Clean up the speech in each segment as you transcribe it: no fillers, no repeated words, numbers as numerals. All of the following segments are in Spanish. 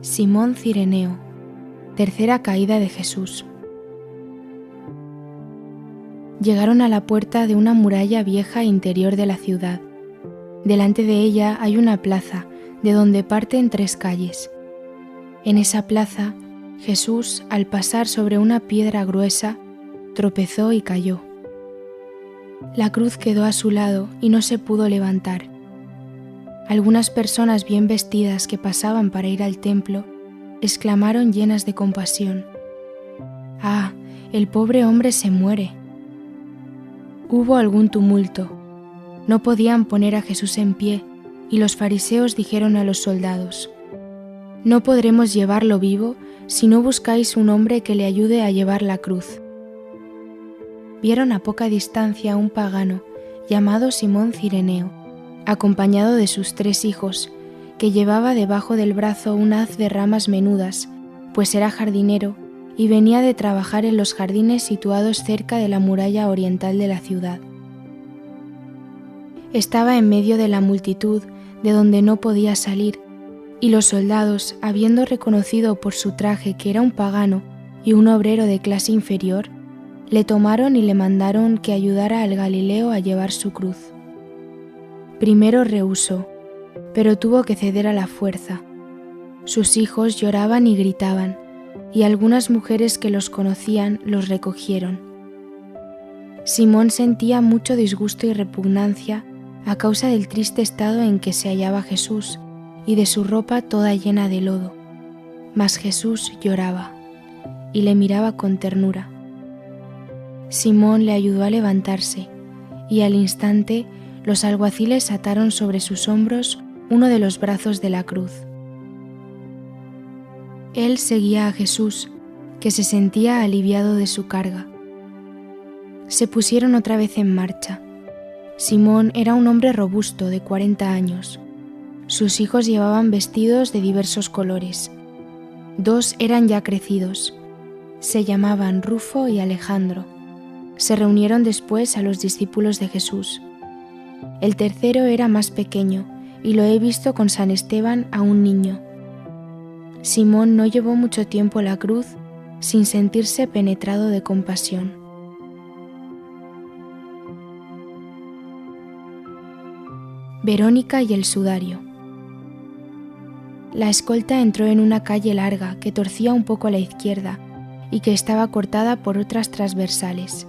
Simón Cireneo, tercera caída de Jesús. Llegaron a la puerta de una muralla vieja interior de la ciudad. Delante de ella hay una plaza, de donde parten 3 calles. En esa plaza, Jesús, al pasar sobre una piedra gruesa, tropezó y cayó. La cruz quedó a su lado y no se pudo levantar. Algunas personas bien vestidas que pasaban para ir al templo exclamaron llenas de compasión: «¡Ah, el pobre hombre se muere!». Hubo algún tumulto. No podían poner a Jesús en pie y los fariseos dijeron a los soldados: «No podremos llevarlo vivo si no buscáis un hombre que le ayude a llevar la cruz». Vieron a poca distancia a un pagano llamado Simón Cireneo, acompañado de sus 3 hijos, que llevaba debajo del brazo un haz de ramas menudas, pues era jardinero y venía de trabajar en los jardines situados cerca de la muralla oriental de la ciudad. Estaba en medio de la multitud, de donde no podía salir, y los soldados, habiendo reconocido por su traje que era un pagano y un obrero de clase inferior, le tomaron y le mandaron que ayudara al Galileo a llevar su cruz. Primero rehusó, pero tuvo que ceder a la fuerza. Sus hijos lloraban y gritaban, y algunas mujeres que los conocían los recogieron. Simón sentía mucho disgusto y repugnancia a causa del triste estado en que se hallaba Jesús y de su ropa toda llena de lodo. Mas Jesús lloraba y le miraba con ternura. Simón le ayudó a levantarse, y al instante los alguaciles ataron sobre sus hombros uno de los brazos de la cruz. Él seguía a Jesús, que se sentía aliviado de su carga. Se pusieron otra vez en marcha. Simón era un hombre robusto de 40 años. Sus hijos llevaban vestidos de diversos colores. 2 eran ya crecidos. Se llamaban Rufo y Alejandro. Se reunieron después a los discípulos de Jesús. El tercero era más pequeño, y lo he visto con San Esteban aún niño. Simón no llevó mucho tiempo la cruz sin sentirse penetrado de compasión. Verónica y el sudario. La escolta entró en una calle larga que torcía un poco a la izquierda y que estaba cortada por otras transversales.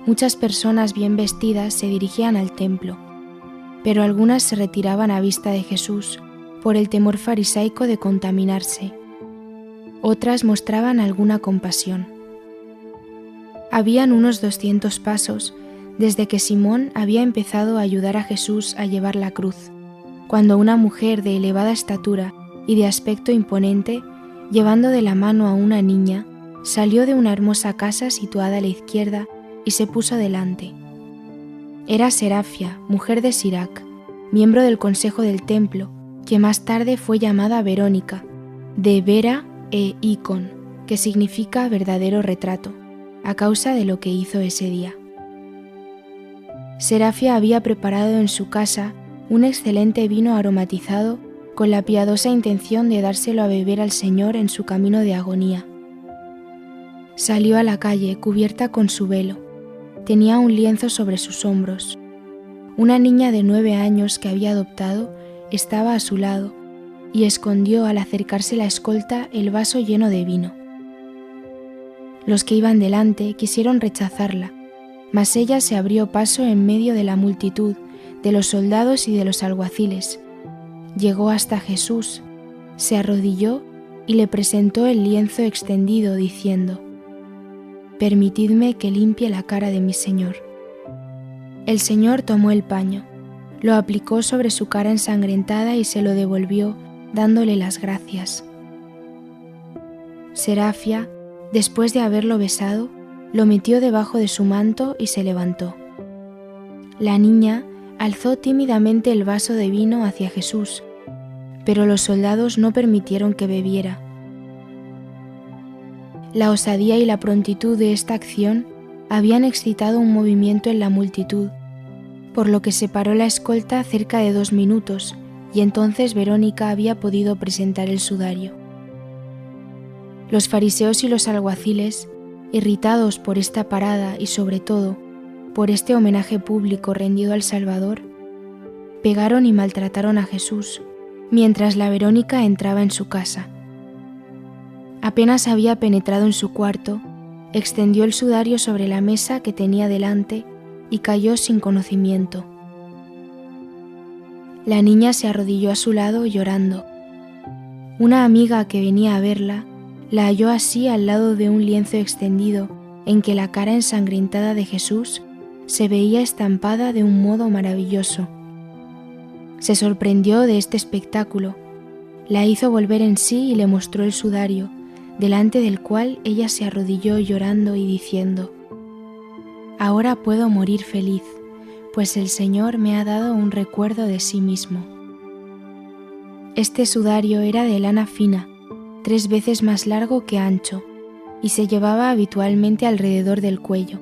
Muchas personas bien vestidas se dirigían al templo, pero algunas se retiraban a vista de Jesús por el temor farisaico de contaminarse. Otras mostraban alguna compasión. Habían unos 200 pasos desde que Simón había empezado a ayudar a Jesús a llevar la cruz, cuando una mujer de elevada estatura y de aspecto imponente, llevando de la mano a una niña, salió de una hermosa casa situada a la izquierda y se puso delante. Era Serafia, mujer de Sirac, miembro del consejo del templo, que más tarde fue llamada Verónica, de Vera e Icon, que significa verdadero retrato, a causa de lo que hizo ese día. Serafia había preparado en su casa un excelente vino aromatizado con la piadosa intención de dárselo a beber al Señor en su camino de agonía. Salió a la calle cubierta con su velo. Tenía un lienzo sobre sus hombros. Una niña de 9 años que había adoptado estaba a su lado y escondió al acercarse la escolta el vaso lleno de vino. Los que iban delante quisieron rechazarla, mas ella se abrió paso en medio de la multitud, de los soldados y de los alguaciles. Llegó hasta Jesús, se arrodilló y le presentó el lienzo extendido, diciendo: «Permitidme que limpie la cara de mi Señor». El Señor tomó el paño, lo aplicó sobre su cara ensangrentada y se lo devolvió, dándole las gracias. Serafia, después de haberlo besado, lo metió debajo de su manto y se levantó. La niña alzó tímidamente el vaso de vino hacia Jesús, pero los soldados no permitieron que bebiera. La osadía y la prontitud de esta acción habían excitado un movimiento en la multitud, por lo que se paró la escolta cerca de 2 minutos, y entonces Verónica había podido presentar el sudario. Los fariseos y los alguaciles, irritados por esta parada y sobre todo por este homenaje público rendido al Salvador, pegaron y maltrataron a Jesús mientras la Verónica entraba en su casa. Apenas había penetrado en su cuarto, extendió el sudario sobre la mesa que tenía delante y cayó sin conocimiento. La niña se arrodilló a su lado llorando. Una amiga que venía a verla la halló así al lado de un lienzo extendido en que la cara ensangrentada de Jesús se veía estampada de un modo maravilloso. Se sorprendió de este espectáculo, la hizo volver en sí y le mostró el sudario, delante del cual ella se arrodilló llorando y diciendo: «Ahora puedo morir feliz, pues el Señor me ha dado un recuerdo de sí mismo». Este sudario era de lana fina, 3 veces más largo que ancho, y se llevaba habitualmente alrededor del cuello.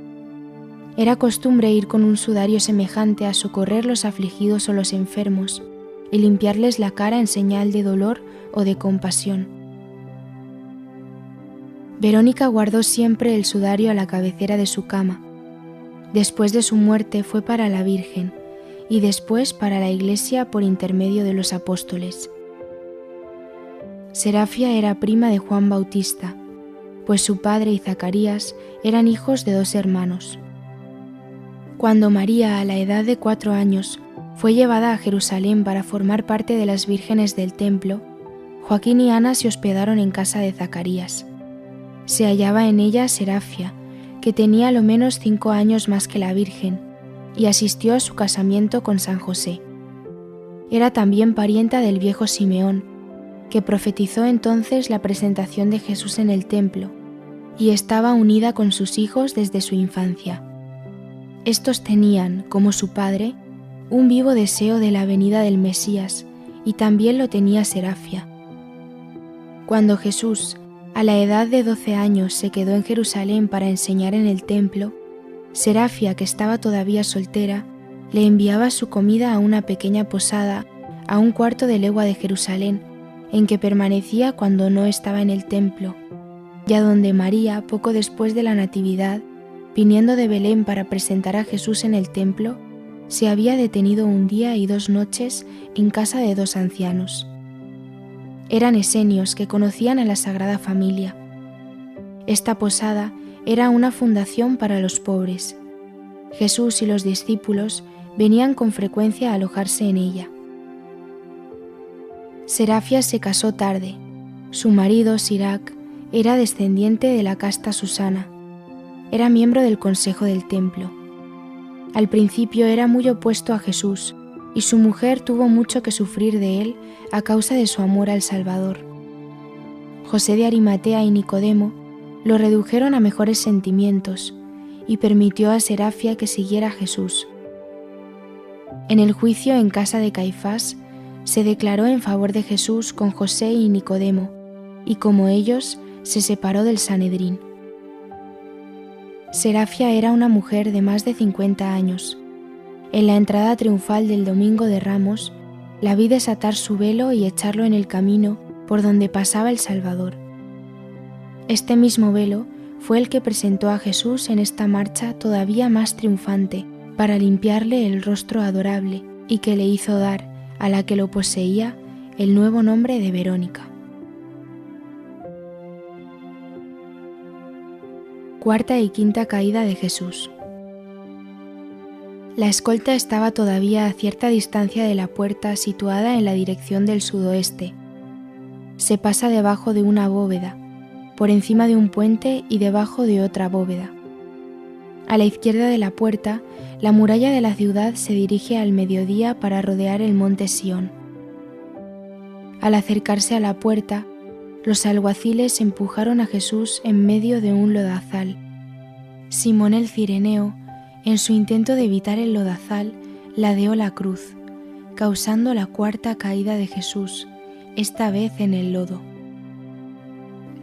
Era costumbre ir con un sudario semejante a socorrer los afligidos o los enfermos y limpiarles la cara en señal de dolor o de compasión. Verónica guardó siempre el sudario a la cabecera de su cama. Después de su muerte fue para la Virgen y después para la Iglesia por intermedio de los apóstoles. Serafia era prima de Juan Bautista, pues su padre y Zacarías eran hijos de 2 hermanos. Cuando María, a la edad de 4 años, fue llevada a Jerusalén para formar parte de las vírgenes del templo, Joaquín y Ana se hospedaron en casa de Zacarías. Se hallaba en ella Serafia, que tenía lo menos 5 años más que la Virgen, y asistió a su casamiento con San José. Era también parienta del viejo Simeón, que profetizó entonces la presentación de Jesús en el templo, y estaba unida con sus hijos desde su infancia. Estos tenían, como su padre, un vivo deseo de la venida del Mesías, y también lo tenía Serafia. Cuando Jesús, a la edad de 12 años, se quedó en Jerusalén para enseñar en el templo, Serafia, que estaba todavía soltera, le enviaba su comida a una pequeña posada a 1/4 de legua de Jerusalén, en que permanecía cuando no estaba en el templo, y a donde María, poco después de la Natividad, viniendo de Belén para presentar a Jesús en el templo, se había detenido 1 día y 2 noches en casa de 2 ancianos. Eran esenios que conocían a la Sagrada Familia. Esta posada era una fundación para los pobres. Jesús y los discípulos venían con frecuencia a alojarse en ella. Serafia se casó tarde. Su marido, Sirac, era descendiente de la casta Susana. Era miembro del consejo del templo. Al principio era muy opuesto a Jesús, y su mujer tuvo mucho que sufrir de él a causa de su amor al Salvador. José de Arimatea y Nicodemo lo redujeron a mejores sentimientos y permitió a Serafia que siguiera a Jesús. En el juicio en casa de Caifás se declaró en favor de Jesús con José y Nicodemo, y como ellos se separó del Sanedrín. Serafia era una mujer de más de 50 años. En la entrada triunfal del Domingo de Ramos, la vi desatar su velo y echarlo en el camino por donde pasaba el Salvador. Este mismo velo fue el que presentó a Jesús en esta marcha todavía más triunfante para limpiarle el rostro adorable y que le hizo dar, a la que lo poseía, el nuevo nombre de Verónica. Cuarta y quinta caída de Jesús. La escolta estaba todavía a cierta distancia de la puerta situada en la dirección del sudoeste. Se pasa debajo de una bóveda, por encima de un puente y debajo de otra bóveda. A la izquierda de la puerta, la muralla de la ciudad se dirige al mediodía para rodear el monte Sión. Al acercarse a la puerta, los alguaciles empujaron a Jesús en medio de un lodazal. Simón el Cireneo, en su intento de evitar el lodazal, ladeó la cruz, causando la cuarta caída de Jesús, esta vez en el lodo.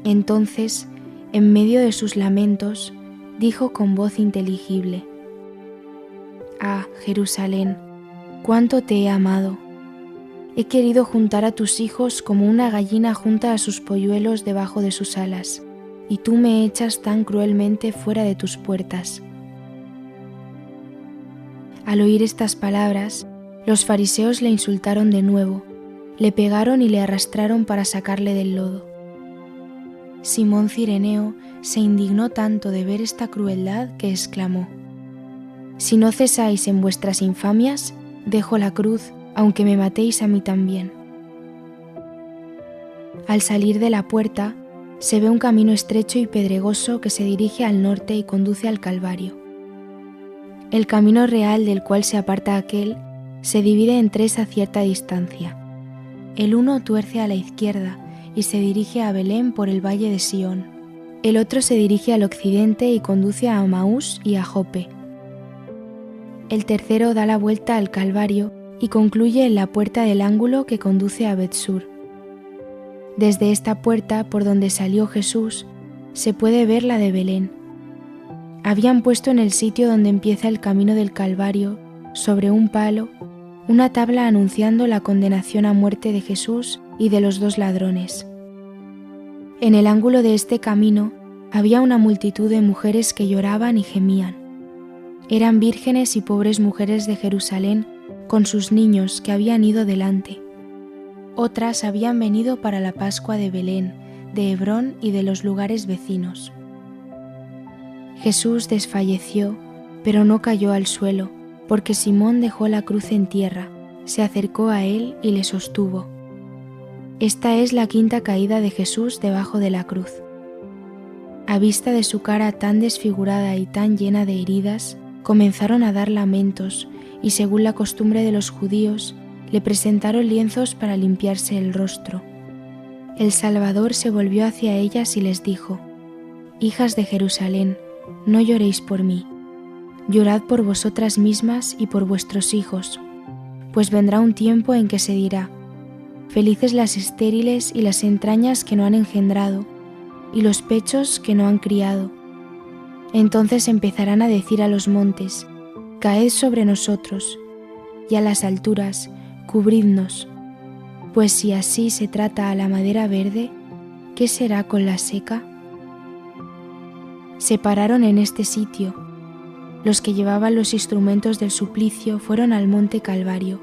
Entonces en medio de sus lamentos, dijo con voz inteligible: «Ah, Jerusalén, cuánto te he amado. He querido juntar a tus hijos como una gallina junta a sus polluelos debajo de sus alas, y tú me echas tan cruelmente fuera de tus puertas». Al oír estas palabras, los fariseos le insultaron de nuevo, le pegaron y le arrastraron para sacarle del lodo. Simón Cireneo se indignó tanto de ver esta crueldad que exclamó: «Si no cesáis en vuestras infamias, dejo la cruz, aunque me matéis a mí también». Al salir de la puerta, se ve un camino estrecho y pedregoso que se dirige al norte y conduce al Calvario. El camino real del cual se aparta aquel se divide en tres a cierta distancia. El uno tuerce a la izquierda y se dirige a Belén por el valle de Sión. El otro se dirige al occidente y conduce a Emaús y a Jope. El tercero da la vuelta al Calvario y concluye en la puerta del ángulo que conduce a Betsur. Desde esta puerta por donde salió Jesús se puede ver la de Belén. Habían puesto en el sitio donde empieza el camino del Calvario, sobre un palo, una tabla anunciando la condenación a muerte de Jesús y de los dos ladrones. En el ángulo de este camino había una multitud de mujeres que lloraban y gemían. Eran vírgenes y pobres mujeres de Jerusalén con sus niños que habían ido delante. Otras habían venido para la Pascua de Belén, de Hebrón y de los lugares vecinos. Jesús desfalleció, pero no cayó al suelo, porque Simón dejó la cruz en tierra, se acercó a él y le sostuvo. Esta es la quinta caída de Jesús debajo de la cruz. A vista de su cara tan desfigurada y tan llena de heridas, comenzaron a dar lamentos y, según la costumbre de los judíos, le presentaron lienzos para limpiarse el rostro. El Salvador se volvió hacia ellas y les dijo: «Hijas de Jerusalén, no lloréis por mí, llorad por vosotras mismas y por vuestros hijos, pues vendrá un tiempo en que se dirá: felices las estériles y las entrañas que no han engendrado, y los pechos que no han criado. Entonces empezarán a decir a los montes: caed sobre nosotros, y a las alturas: cubridnos. Pues si así se trata a la madera verde, ¿qué será con la seca?». Se pararon en este sitio. Los que llevaban los instrumentos del suplicio fueron al monte Calvario,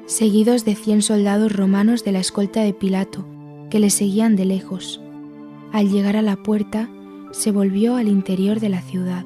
seguidos de 100 soldados romanos de la escolta de Pilato, que le seguían de lejos. Al llegar a la puerta, se volvió al interior de la ciudad.